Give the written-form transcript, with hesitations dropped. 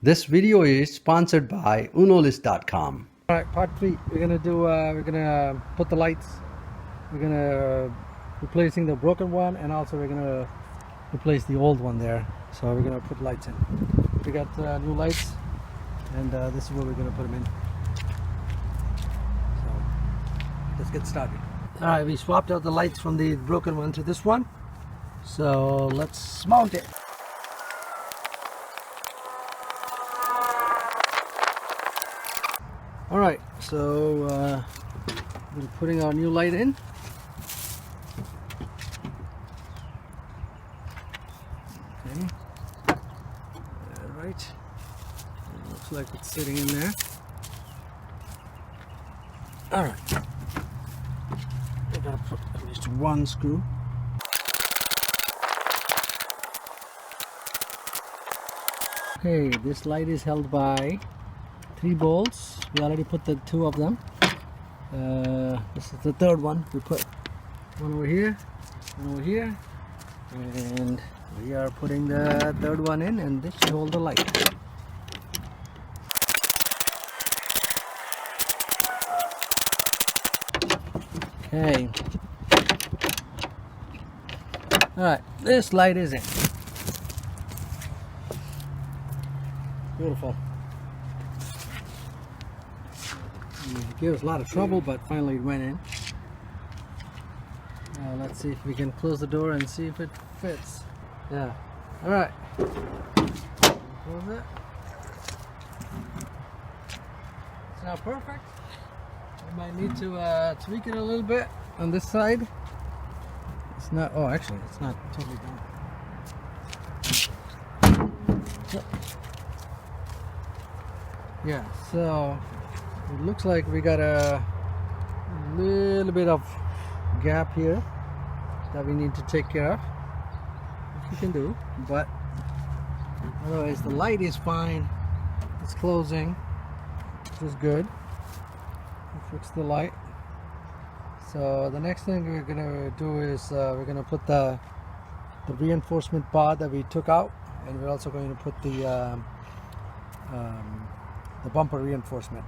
This video is sponsored by unolist.com. All right, part 3. We're gonna put the lights. We're gonna replacing the broken one, and also we're gonna replace the old one there. So we're gonna put lights in. We got new lights, and this is where we're gonna put them in. So let's get started. All right, we swapped out the lights from the broken one to this one. So let's mount it. All right, so we're putting our new light in. Okay. All right. It looks like it's sitting in there. All right. I gotta put at least one screw. Okay, this light is held by 3 bolts. We already put the 2 of them. This is the 3rd one. We put one over here, one over here, and we are putting the 3rd one in, and this should hold the light. Okay. Alright, this light is in. Beautiful. It gave us a lot of trouble, but finally it went in. Let's see if we can close the door and see if it fits. Yeah. Alright. Close it. It's now perfect. We might need to tweak it a little bit on this side. It's not, oh actually it's not totally done. Yeah, so it looks like we got a little bit of gap here that we need to take care of, which we can do, but otherwise the light is fine. It's closing, which is good. We fixed the light. So the next thing we're gonna do is we're gonna put the reinforcement bar that we took out, and we're also going to put the bumper reinforcement.